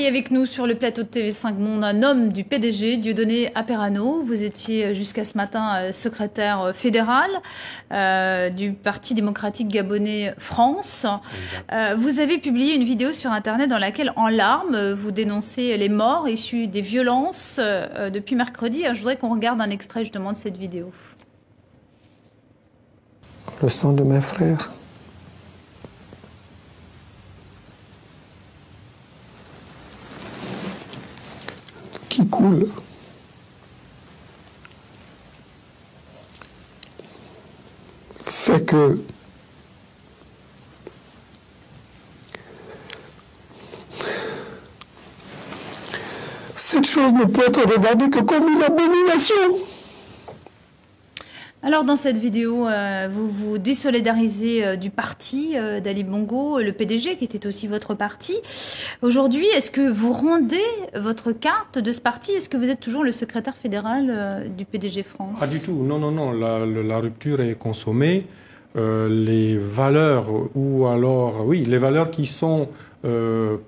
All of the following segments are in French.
Et avec nous sur le plateau de TV5 Monde, un homme du PDG, Dieudonné Aperano. Vous étiez jusqu'à ce matin secrétaire fédéral du Parti démocratique gabonais France. Vous avez publié une vidéo sur Internet dans laquelle, en larmes, vous dénoncez les morts issus des violences depuis mercredi. Je voudrais qu'on regarde un extrait justement de cette vidéo. Le sang de mes frères. Qui coule. Fait que cette chose ne peut être regardée que comme une abomination. Alors dans cette vidéo, vous vous désolidarisez du parti d'Ali Bongo, le PDG qui était aussi votre parti. Aujourd'hui, est-ce que vous rendez votre carte de ce parti? Est-ce que vous êtes toujours le secrétaire fédéral du PDG France? Pas du tout, non, non, non, la rupture est consommée. Les valeurs, ou alors, oui, les valeurs qui sont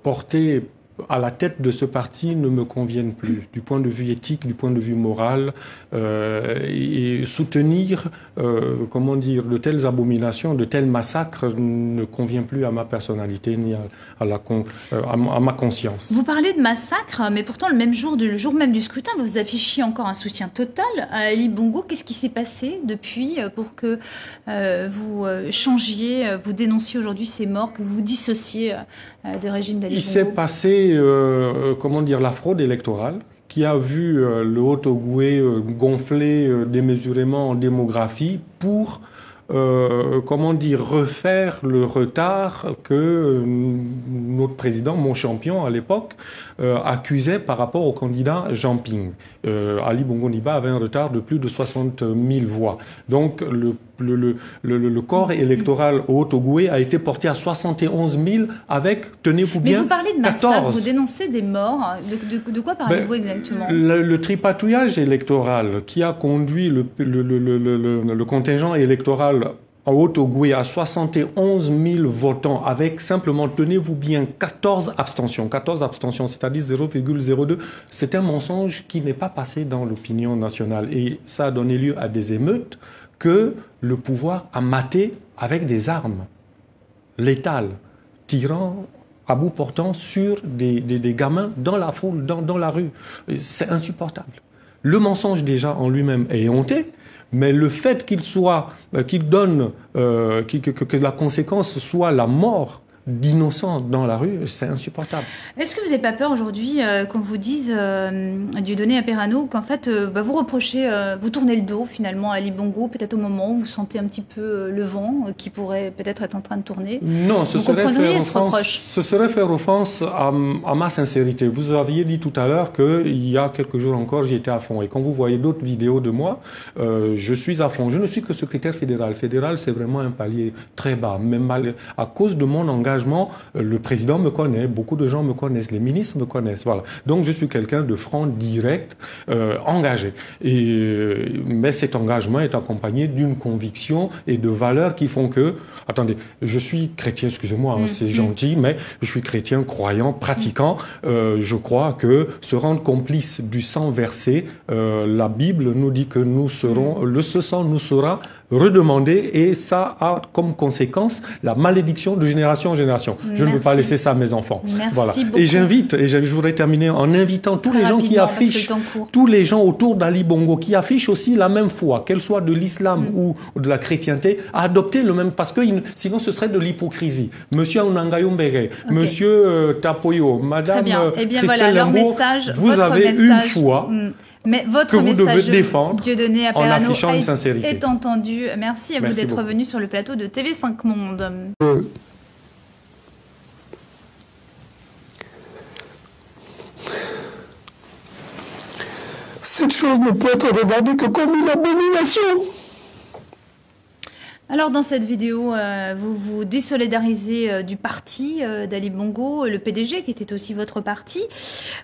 portées à la tête de ce parti ne me conviennent plus, du point de vue éthique, du point de vue moral, et soutenir, comment dire, de telles abominations, de tels massacres ne convient plus à ma personnalité ni à ma conscience. Vous parlez de massacre, mais pourtant le jour même du scrutin, vous affichiez encore un soutien total à Ali Bongo. Qu'est-ce qui s'est passé depuis pour que vous changiez, vous dénonciez aujourd'hui ces morts, que vous vous dissociez du régime d'Ali Bongo? Il s'est passé comment dire, la fraude électorale qui a vu le Haut-Ogooué gonfler démesurément en démographie pour comment dire, refaire le retard que notre président, mon champion à l'époque, accusait par rapport au candidat Jean Ping. Ali Bongo Ondimba avait un retard de plus de 60 000 voix. Donc le corps électoral au Haut-Ogooué a été porté à 71 000 avec, tenez-vous bien, 14. Mais vous parlez de massacre, vous dénoncez des morts. De quoi parlez-vous exactement? Le tripatouillage électoral qui a conduit le contingent électoral en Haut-Ogooué à 71 000 votants avec simplement, tenez-vous bien, 14 abstentions. 14 abstentions, c'est-à-dire 0,02. C'est un mensonge qui n'est pas passé dans l'opinion nationale. Et ça a donné lieu à des émeutes que le pouvoir a maté avec des armes létales, tirant à bout portant sur des gamins dans la foule, dans la rue. C'est insupportable. Le mensonge déjà en lui-même est honté. Mais le fait qu'il donne, que la conséquence soit la mort d'innocents dans la rue, c'est insupportable. Est-ce que vous n'avez pas peur aujourd'hui qu'on vous dise, Dieudonné Aperano, qu'en fait vous reprochez, vous tournez le dos finalement à Ali Bongo, peut-être au moment où vous sentez un petit peu le vent qui pourrait peut-être être en train de tourner? Non, ce serait faire offense à ma sincérité. Vous aviez dit tout à l'heure qu'il y a quelques jours encore, j'y étais à fond. Et quand vous voyez d'autres vidéos de moi, je suis à fond. Je ne suis que secrétaire fédéral. Fédéral, c'est vraiment un palier très bas. Même à cause de mon engagement, le président me connaît, beaucoup de gens me connaissent, les ministres me connaissent, voilà. Donc je suis quelqu'un de franc, direct, engagé. Mais cet engagement est accompagné d'une conviction et de valeurs qui font que, attendez, je suis chrétien, excusez-moi, hein, c'est gentil, mais je suis chrétien, croyant, pratiquant. Je crois que se rendre complice du sang versé, la Bible nous dit que nous serons, ce sang nous sera redemander, et ça a comme conséquence la malédiction de génération en génération. Je ne veux pas laisser ça à mes enfants. Merci voilà. beaucoup. Et j'invite, et je voudrais terminer en invitant tous les gens qui affichent, tous les gens autour d'Ali Bongo, qui affichent aussi la même foi, qu'elle soit de l'islam ou de la chrétienté, à adopter le même, parce que sinon ce serait de l'hypocrisie. Monsieur Onangayumbere, Monsieur Tapoyo, Madame Christelle voilà, Lembourg, vous avez une foi. Mais votre que vous devez défendre Dieudonné en Aperano affichant une sincérité. Est entendu. Merci à vous d'être venu sur le plateau de TV5 Monde. Cette chose ne peut être regardée que comme une abomination. Alors dans cette vidéo, vous vous désolidarisez du parti d'Ali Bongo, le PDG qui était aussi votre parti.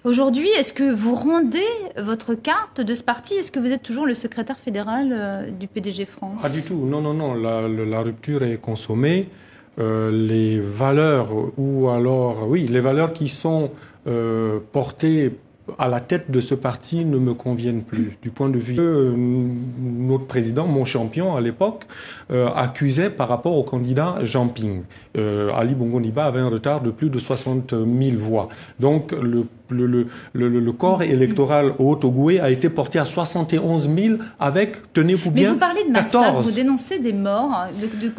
Aujourd'hui, est-ce que vous rendez votre carte de ce parti? Est-ce que vous êtes toujours le secrétaire fédéral du PDG France? Pas du tout, non, non, non, la rupture est consommée. les valeurs, ou alors, oui, les valeurs qui sont portées à la tête de ce parti ne me conviennent plus. Du point de vue notre président, mon champion à l'époque, accusait par rapport au candidat Jean Ping. Ali Bongo Ondimba avait un retard de plus de 60 000 voix. Donc le corps électoral au Haut-Ogooué a été porté à 71 000 avec, tenez-vous bien, 14. Mais vous parlez de massacre, vous dénoncez des morts.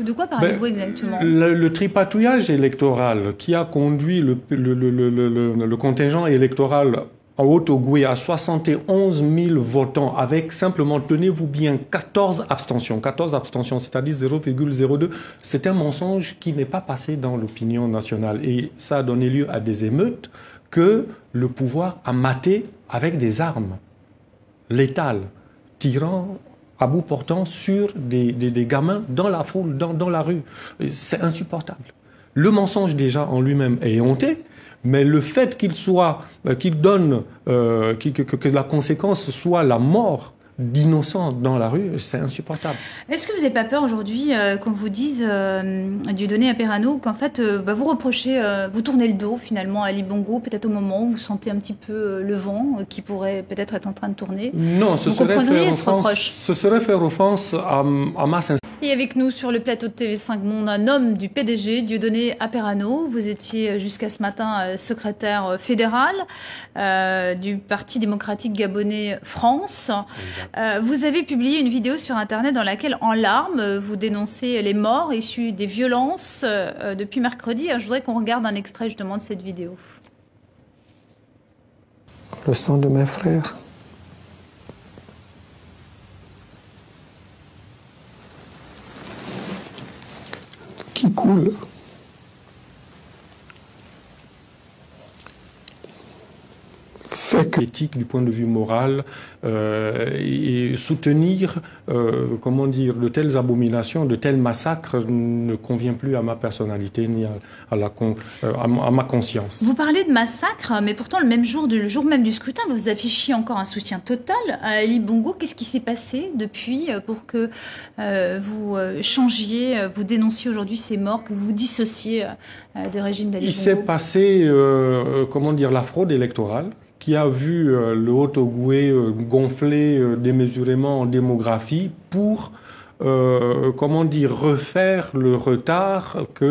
De quoi parlez-vous exactement? Le tripatouillage électoral qui a conduit le contingent électoral au Haut-Ogooué à 71 000 votants avec simplement, tenez-vous bien, 14 abstentions. 14 abstentions, c'est-à-dire 0,02. C'est un mensonge qui n'est pas passé dans l'opinion nationale. Et ça a donné lieu à des émeutes que le pouvoir a matées avec des armes létales, tirant à bout portant sur des gamins dans la foule, dans la rue. C'est insupportable. Le mensonge déjà en lui-même est honté. Mais le fait que la conséquence soit la mort d'innocents dans la rue, c'est insupportable. Est-ce que vous n'avez pas peur aujourd'hui qu'on vous dise, Dieudonné Aperano, qu'en fait vous reprochez, vous tournez le dos finalement à Ali Bongo, peut-être au moment où vous sentez un petit peu le vent qui pourrait peut-être être en train de tourner? Non, ce serait faire offense à ma sincérité. Et avec nous sur le plateau de TV5 Monde, un homme du PDG, Dieudonné Aperano. Vous étiez jusqu'à ce matin secrétaire fédéral du Parti démocratique gabonais France. Vous avez publié une vidéo sur Internet dans laquelle, en larmes, vous dénoncez les morts issus des violences depuis mercredi. Je voudrais qu'on regarde un extrait justement de cette vidéo. Le sang de mes frères. Qui coule. Éthique du point de vue moral et soutenir comment dire, de telles abominations, de tels massacres ne convient plus à ma personnalité ni à ma conscience. Vous parlez de massacre, mais pourtant le jour même du scrutin, vous affichiez encore un soutien total à Ali Bongo. Qu'est-ce qui s'est passé depuis pour que vous changiez, vous dénonciez aujourd'hui ces morts, que vous vous dissociez du régime d'Ali Bongo? Il s'est passé, comment dire, la fraude électorale qui a vu le Haut-Ogooué gonfler démesurément en démographie pour, comment dire, refaire le retard que